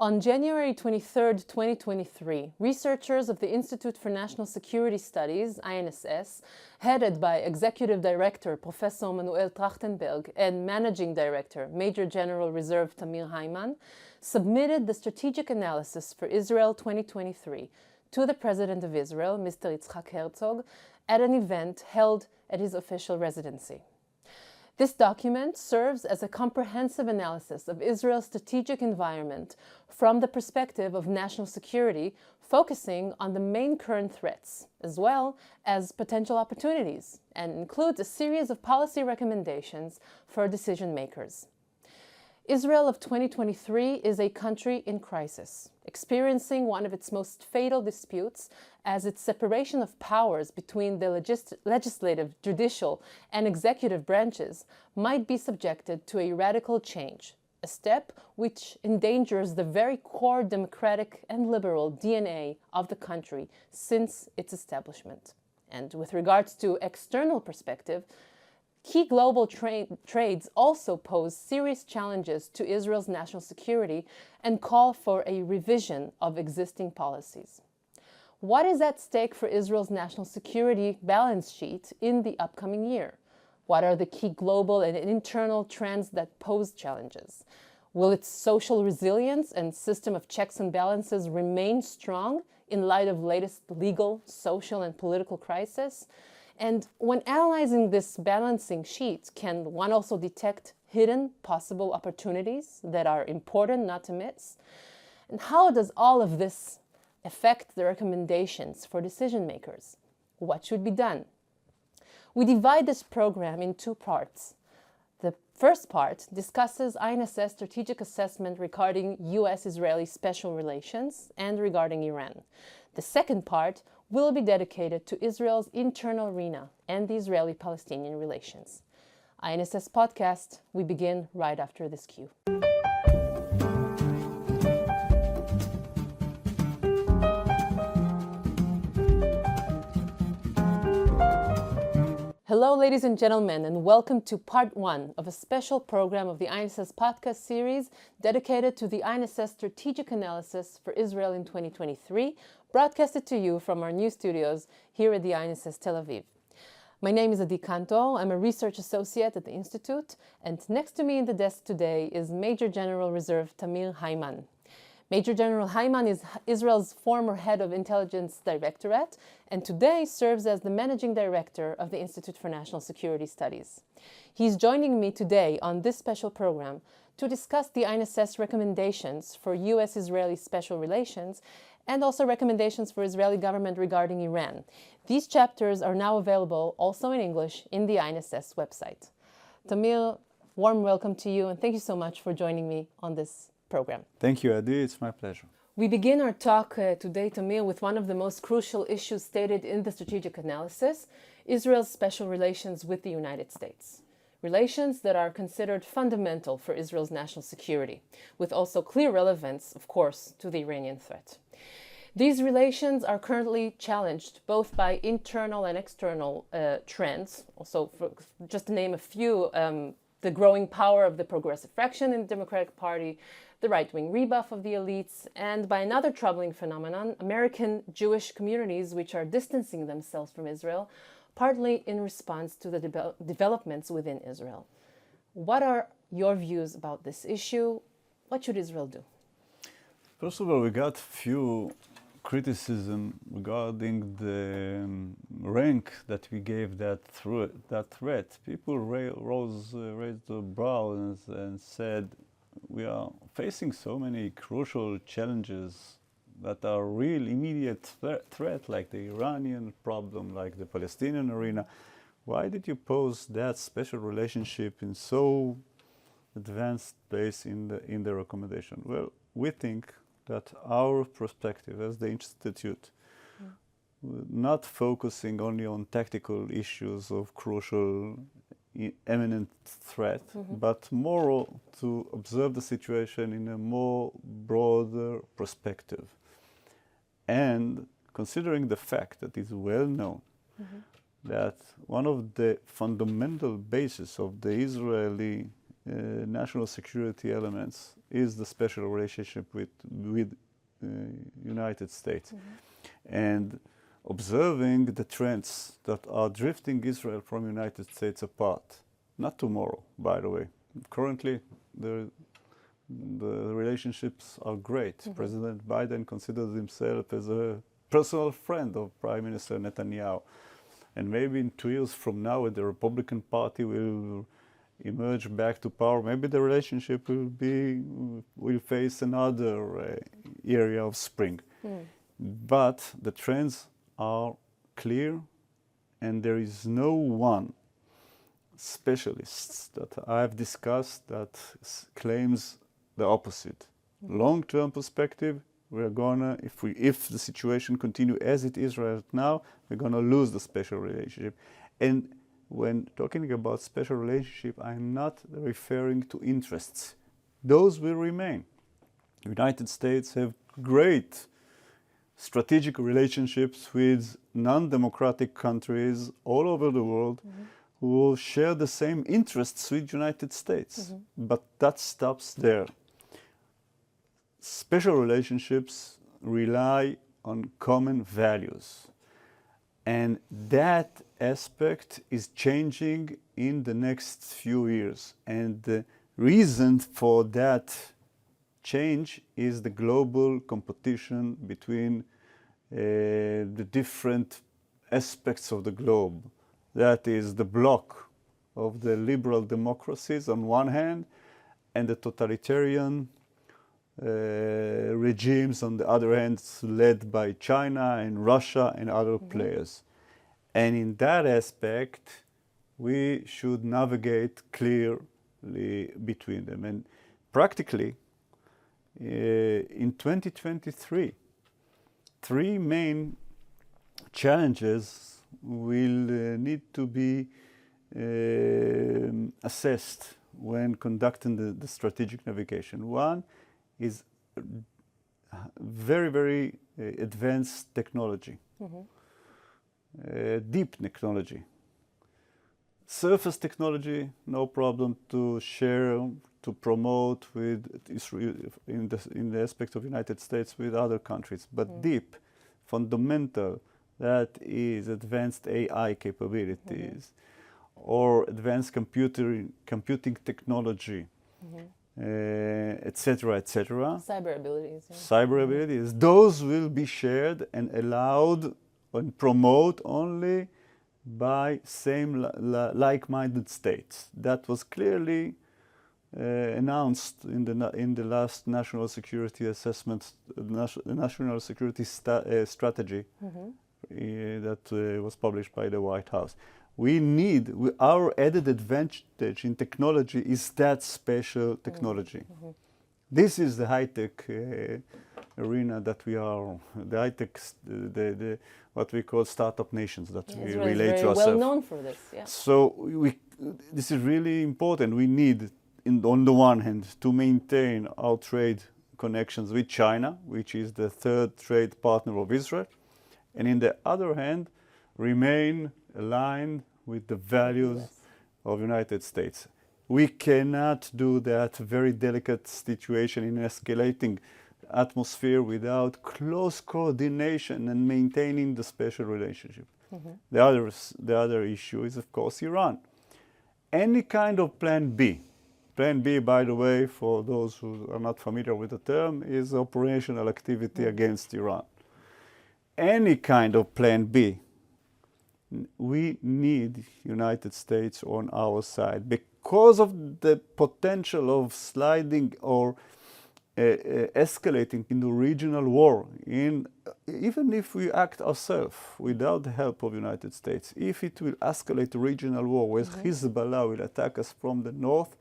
On January 23, 2023, researchers of the Institute for National Security Studies, INSS, headed by Executive Director Professor Manuel Trachtenberg and Managing Director Major General Reserve Tamir Hayman, submitted the Strategic Analysis for Israel 2023 to the President of Israel, Mr. Herzog, at an event held at his official residency. This document serves as a comprehensive analysis of Israel's strategic environment from the perspective of national security, focusing on the main current threats, as well as potential opportunities, and includes a series of policy recommendations for decision makers. Israel of 2023 is a country in crisis, experiencing one of its most fatal disputes as its separation of powers between the legislative, judicial, and executive branches might be subjected to a radical change, a step which endangers the very core democratic and liberal DNA of the country since its establishment. And with regards to external perspective, key global trades also pose serious challenges to Israel's national security and call for a revision of existing policies. What is at stake for Israel's national security balance sheet in the upcoming year? What are the key global and internal trends that pose challenges? Will its social resilience and system of checks and balances remain strong in light of latest legal, social, and political crisis? And when analyzing this balancing sheet, can one also detect hidden possible opportunities that are important not to miss? And how does all of this affect the recommendations for decision makers? What should be done? We divide this program in two parts. The first part discusses INSS strategic assessment regarding US-Israeli special relations and regarding Iran. The second part will be dedicated to Israel's internal arena and the Israeli-Palestinian relations. INSS podcast, we begin right after this cue. Hello, ladies and gentlemen, and welcome to part one of a special program of the INSS podcast series dedicated to the INSS strategic analysis for Israel in 2023, broadcasted to you from our new studios here at the INSS Tel Aviv. My name is Adi Kantor. I'm a research associate at the Institute, and next to me in the desk today is Major General Reserve Tamir Hayman. Major General Hayman is Israel's former head of Intelligence Directorate and today serves as the Managing Director of the Institute for National Security Studies. He's joining me today on this special program to discuss the INSS recommendations for US-Israeli special relations and also recommendations for Israeli government regarding Iran. These chapters are now available also in English in the INSS website. Tamir, warm welcome to you and thank you so much for joining me on this program. Thank you, Adi. It's my pleasure. We begin our talk today, Tamir, with one of the most crucial issues stated in the strategic analysis, Israel's special relations with the United States. Relations that are considered fundamental for Israel's national security, with also clear relevance, of course, to the Iranian threat. These relations are currently challenged both by internal and external trends, also just to name a few, the growing power of the progressive fraction in the Democratic Party, the right-wing rebuff of the elites, and by another troubling phenomenon, American Jewish communities which are distancing themselves from Israel, partly in response to the developments within Israel. What are your views about this issue? What should Israel do? First of all, we got few criticism regarding the rank that we gave that threat. People raised their brows and said, we are facing so many crucial challenges that are real immediate threat, like the Iranian problem, like the Palestinian arena. Why did you pose that special relationship in so advanced place in the recommendation? Well, we think that our perspective as the Institute, not focusing only on tactical issues of crucial imminent threat, but more to observe the situation in a more broader perspective. And considering the fact that it's well known that one of the fundamental basis of the Israeli national security elements is the special relationship with United States. And observing the trends that are drifting Israel from United States apart. Not tomorrow, by the way. Currently, the relationships are great. President Biden considers himself as a personal friend of Prime Minister Netanyahu. And maybe in 2 years from now, when the Republican Party will emerge back to power, maybe the relationship will face another area of spring. But the trends are clear, and there is no one specialist that I've discussed that claims the opposite. Long-term perspective, we're gonna, if the situation continue as it is right now, we're gonna lose the special relationship. And when talking about special relationship, I'm not referring to interests. Those will remain. United States have great strategic relationships with non-democratic countries all over the world who will share the same interests with United States. But that stops there. Special relationships rely on common values. And that aspect is changing in the next few years. And the reason for that change is the global competition between the different aspects of the globe. That is the bloc of the liberal democracies on one hand, and the totalitarian regimes on the other hand, led by China and Russia and other players. And in that aspect, we should navigate clearly between them. And practically, in 2023, three main challenges will need to be assessed when conducting the strategic navigation. One is very, very advanced technology, deep technology. Surface technology, no problem to share, to promote with Israel in the aspect of United States with other countries. But deep, fundamental, that is advanced AI capabilities or advanced computing technology, etc., etc. Cyber abilities. Yeah. Cyber abilities. Those will be shared and allowed and promote only by same like-minded states. That was clearly announced in the last national security assessment, national security strategy that was published by the White House. Our added advantage in technology is that special technology. This is the high-tech arena that we are, the high-tech, what we call startup nations that we relate to ourselves. Well known for this, yeah. So this is really important. We need, on the one hand, to maintain our trade connections with China, which is the third trade partner of Israel, and in the other hand, remain aligned with the values of United States. We cannot do that very delicate situation in an escalating atmosphere without close coordination and maintaining the special relationship. The other issue is, of course, Iran. Any kind of plan B, by the way, for those who are not familiar with the term, is operational activity against Iran. Any kind of plan B, we need United States on our side because of the potential of sliding or escalating into regional war. Even if we act ourselves without the help of United States, if it will escalate to regional war where Hezbollah will attack us from the north,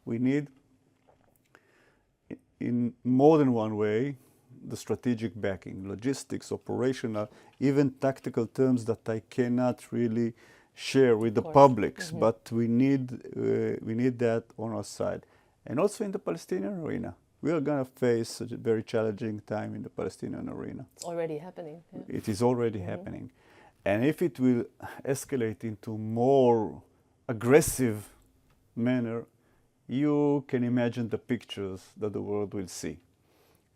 we need, in more than one way, the strategic backing, logistics, operational, even tactical terms that I cannot really share with the publics, but we need that on our side. And also in the Palestinian arena. We are going to face a very challenging time in the Palestinian arena. It's already happening. Yeah. It is already happening. And if it will escalate into more aggressive manner, you can imagine the pictures that the world will see.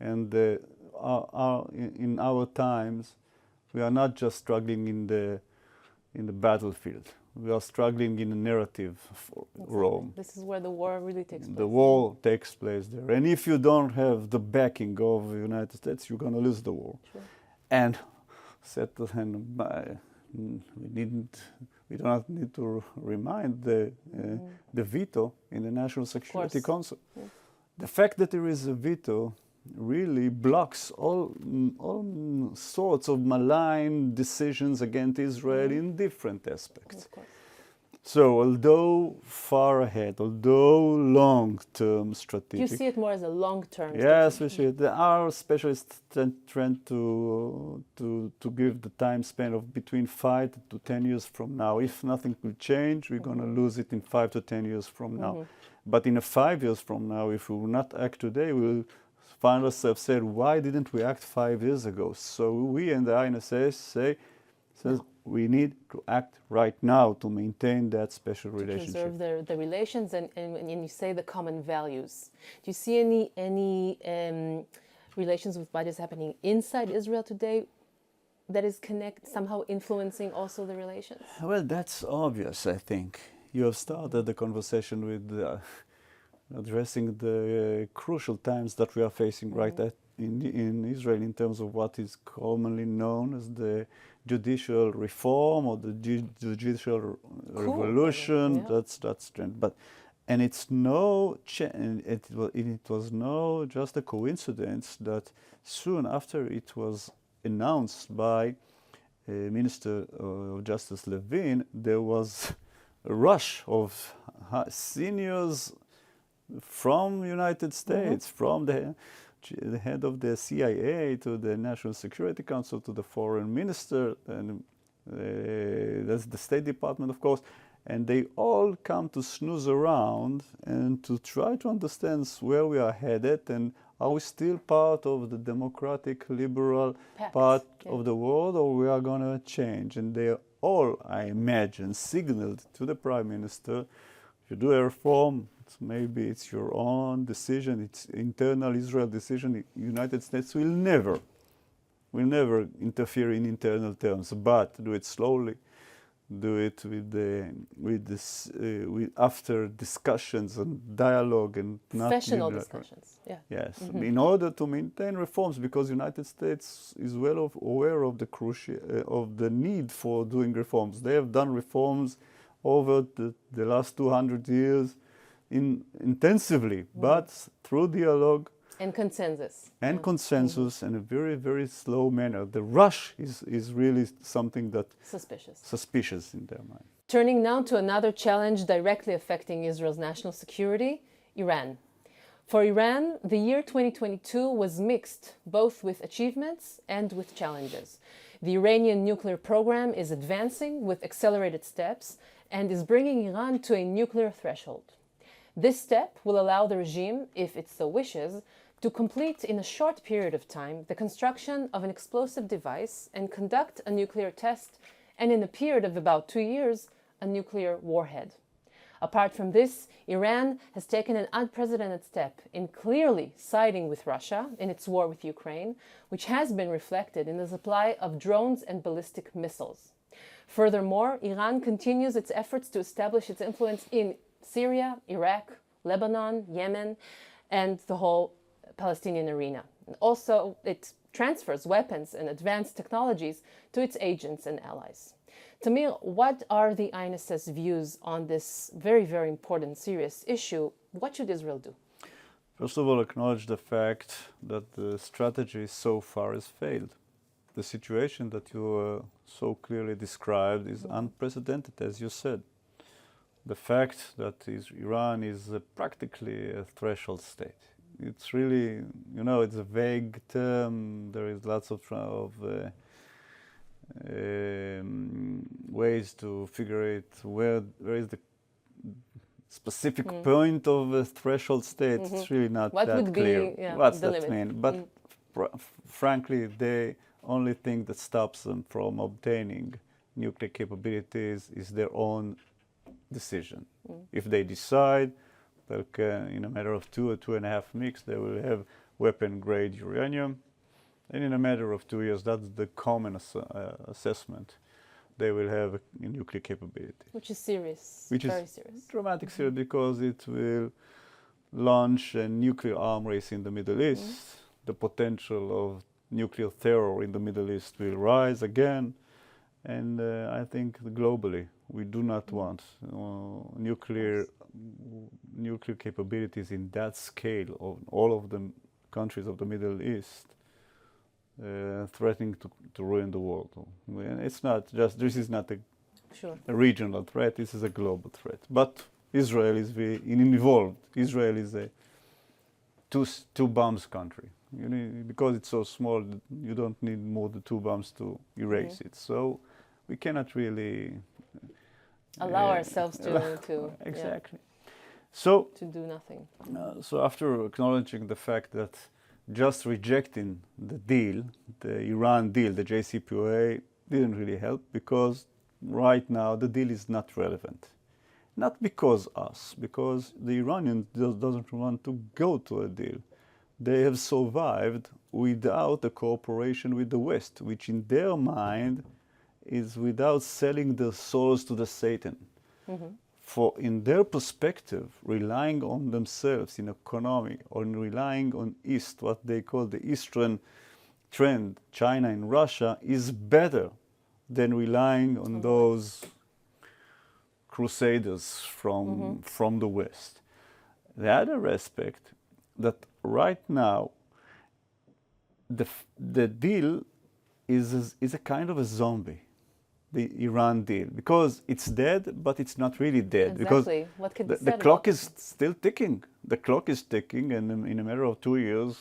And in our times, we are not just struggling in the battlefield. We are struggling in a narrative for Rome. This is where the war really takes place. The war takes place there. And if you don't have the backing of the United States, you're going to lose the war. Sure. And we do not need to remind the veto in the National Security Council. Yeah. The fact that there is a veto really blocks all sorts of malign decisions against Israel in different aspects. Of course. So although far ahead, although long-term strategic... You see it more as a long-term Yes, we see it. Our specialists tend to give the time span of between 5 to 10 years from now. If nothing will change, we're going to lose it in 5 to 10 years from now. But in 5 years from now, if we will not act today, we'll find ourselves saying, why didn't we act 5 years ago? So we and the INSS says we need to act right now to maintain that special relationship. To preserve the relations and you say the common values. Do you see any relations with what is happening inside Israel today that is somehow influencing also the relations? Well, that's obvious, I think. You have started the conversation with addressing the crucial times that we are facing right in Israel in terms of what is commonly known as the judicial reform or the judicial revolution. Yeah. That's trend. And it's no it was no just a coincidence that soon after it was announced by Minister of Justice Levin, there was a rush of seniors from the United States, from the head of the CIA to the National Security Council to the foreign minister, and that's the State Department, of course, and they all come to snooze around and to try to understand where we are headed and are we still part of the democratic, liberal part of the world, or we are going to change. And they all, I imagine, signaled to the Prime Minister, if you do a reform, maybe it's your own decision, it's internal Israel decision. The United States will never interfere in internal terms, but do it slowly, do it with after discussions and dialogue and professional discussions. Yeah. Yes, in order to maintain reforms, because the United States is well aware of the need for doing reforms. They have done reforms over the last 200 years intensively, but through dialogue and consensus. And consensus in a very, very slow manner. The rush is really something that suspicious in their mind. Turning now to another challenge directly affecting Israel's national security, Iran. For Iran, the year 2022 was mixed, both with achievements and with challenges. The Iranian nuclear program is advancing with accelerated steps and is bringing Iran to a nuclear threshold. This step will allow the regime, if it so wishes, to complete in a short period of time the construction of an explosive device and conduct a nuclear test, and in a period of about 2 years, a nuclear warhead. Apart from this, Iran has taken an unprecedented step in clearly siding with Russia in its war with Ukraine, which has been reflected in the supply of drones and ballistic missiles. Furthermore, Iran continues its efforts to establish its influence in Syria, Iraq, Lebanon, Yemen, and the whole Palestinian arena. And also, it transfers weapons and advanced technologies to its agents and allies. Tamir, what are the INSS views on this very, very important, serious issue? What should Israel do? First of all, acknowledge the fact that the strategy so far has failed. The situation that you so clearly described is unprecedented, as you said. The fact that Iran is practically a threshold state. It's really, it's a vague term. There is lots of ways to figure it. Where is the specific point of a threshold state? It's really not that clear. What's that mean? But frankly, the only thing that stops them from obtaining nuclear capabilities is their own decision. If they decide that can, in a matter of 2 or 2.5 weeks, they will have weapon-grade uranium. And in a matter of 2 years, that's the common assessment, they will have a nuclear capability. Which is serious, Which very is serious. dramatic serious because it will launch a nuclear arm race in the Middle East. The potential of nuclear terror in the Middle East will rise again. And I think globally, we do not want nuclear capabilities in that scale of all of the countries of the Middle East threatening to ruin the world. It's not just, this is not a regional threat, this is a global threat. But Israel is involved. Israel is a two bombs country. Because it's so small, you don't need more than 2 bombs to erase it. So we cannot really allow ourselves to exactly. So to do nothing. So after acknowledging the fact that just rejecting the deal, the Iran deal, the JCPOA, didn't really help because right now the deal is not relevant. Not because the Iranians doesn't want to go to a deal. They have survived without a cooperation with the West, which in their mind is without selling their souls to the Satan. For in their perspective, relying on themselves in economy or relying on East, what they call the Eastern trend, China and Russia, is better than relying on those crusaders from the West. The other aspect that right now the deal is a kind of a zombie. The Iran deal, because it's dead, but it's not really dead. Exactly. Because what could the clock is still ticking. The clock is ticking, and in a matter of 2 years,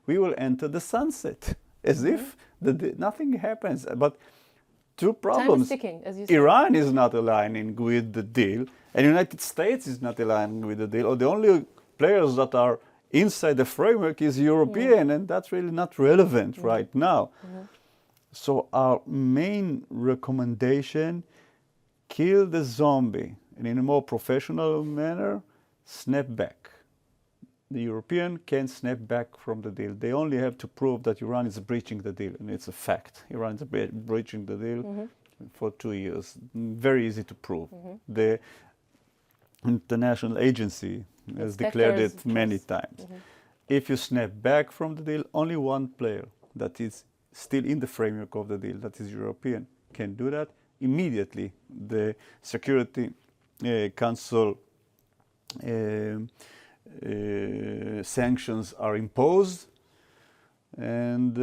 we will enter the sunset, as if nothing happens. But 2 problems. Time is ticking, as you said. Iran is not aligning with the deal, and the United States is not aligning with the deal. Or the only players that are inside the framework is European, and that's really not relevant right now. So our main recommendation, kill the zombie, and in a more professional manner, snap back. The European can snap back from the deal. They only have to prove that Iran is breaching the deal, and it's a fact. Iran is breaching the deal for 2 years. Very easy to prove. The international agency has declared it many times. If you snap back from the deal, only one player that is still in the framework of the deal, that is European, can do that. Immediately, the Security Council sanctions are imposed, and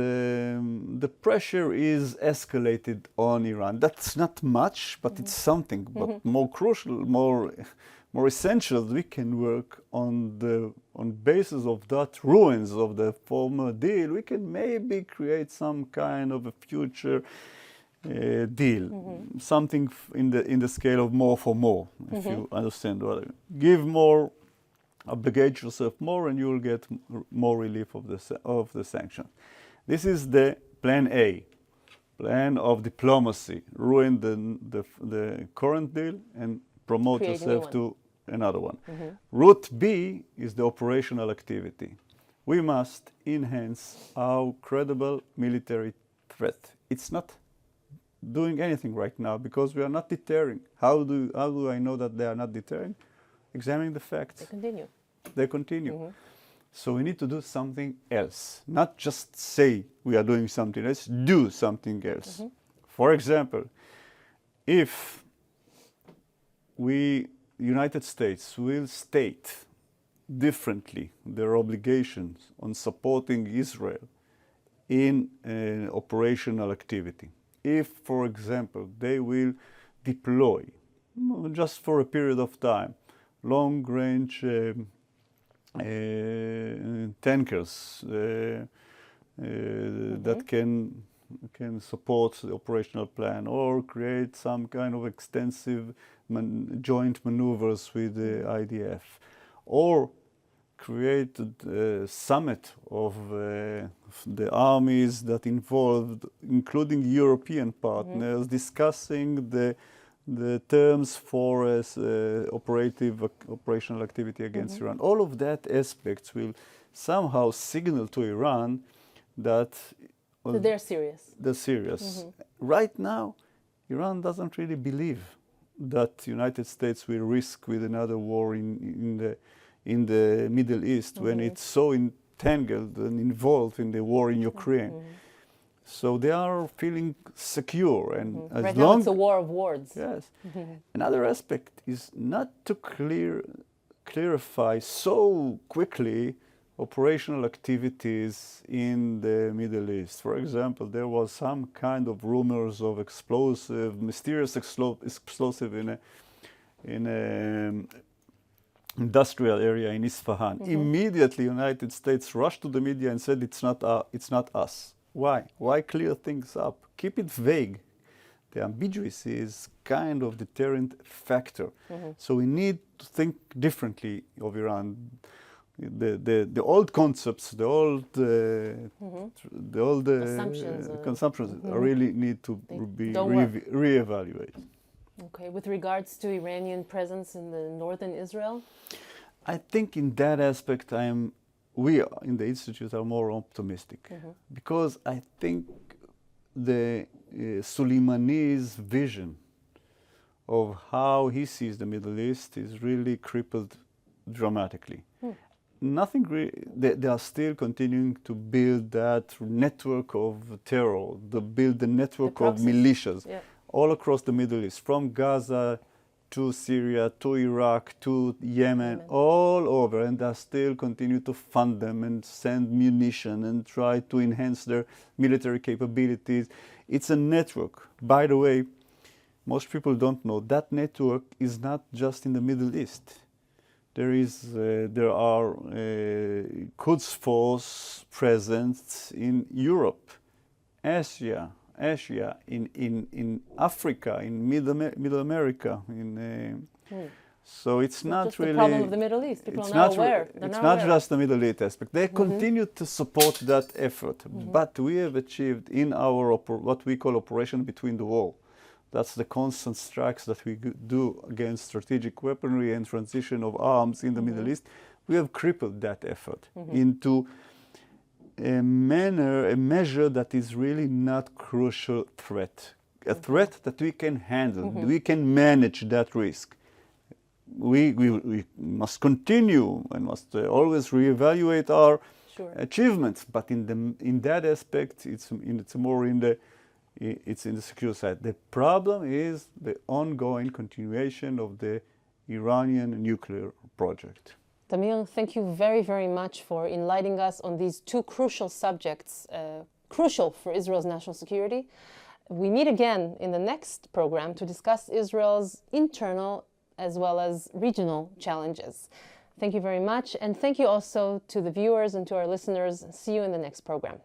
the pressure is escalated on Iran. That's not much, but it's something. But more crucial, more essential, we can work on basis of that ruins of the former deal. We can maybe create some kind of a future deal, something in the scale of more for more, if you understand what I mean. Give more, obligate yourself more, and you will get more relief of the sanction. This is the plan A, plan of diplomacy. Ruin the current deal and promote yourself to another one. Route B is the operational activity. We must enhance our credible military threat. It's not doing anything right now because we are not deterring. How do I know that they are not deterring? Examine the facts. They continue. So we need to do something else. Not just say we are doing something else, do something else. For example, if United States will state differently their obligations on supporting Israel in operational activity. If, for example, they will deploy, just for a period of time, long-range tankers that can support the operational plan, or create some kind of extensive joint maneuvers with the IDF, or create a summit of the armies that involved, including European partners, discussing the terms for operational activity against Iran. All of that aspects will somehow signal to Iran that they're serious. They're serious. Right now, Iran doesn't really believe that the United States will risk with another war in the Middle East when it's so entangled and involved in the war in Ukraine. So they are feeling secure, and as right long now it's a war of words. Yes. Another aspect is not to clarify so quickly operational activities in the Middle East. For example, there was some kind of rumors of mysterious explosive in a industrial area in Isfahan. Immediately, United States rushed to the media and said it's not us. Why? Why clear things up? Keep it vague. The ambiguity is kind of deterrent factor. So we need to think differently of Iran. The old concepts, the old consumptions really need to be reevaluated. Okay, with regards to Iranian presence in the northern Israel? I think in that aspect we in the Institute are more optimistic because I think the Soleimani's vision of how he sees the Middle East is really crippled dramatically. They are still continuing to build that network of terror, build the network of militias all across the Middle East, from Gaza to Syria, to Iraq, to Yemen, all over, and they still continue to fund them and send munition and try to enhance their military capabilities. It's a network. By the way, most people don't know that network is not just in the Middle East. There are Quds force present in Europe, Asia, in Africa, in Middle America. So it's not just really the problem of the Middle East. People are not aware. It's not just the Middle East aspect. They continue to support that effort, but we have achieved in our what we call operation between the wall. That's the constant strikes that we do against strategic weaponry and transition of arms in the Middle East. We have crippled that effort into a measure that is really not crucial threat. A threat that we can handle. We can manage that risk. We must continue and must always reevaluate our achievements. But in that aspect, it's more in the secure side. The problem is the ongoing continuation of the Iranian nuclear project. Tamir, thank you very, very much for enlightening us on these two crucial subjects, crucial for Israel's national security. We meet again in the next program to discuss Israel's internal as well as regional challenges. Thank you very much, and thank you also to the viewers and to our listeners. See you in the next program.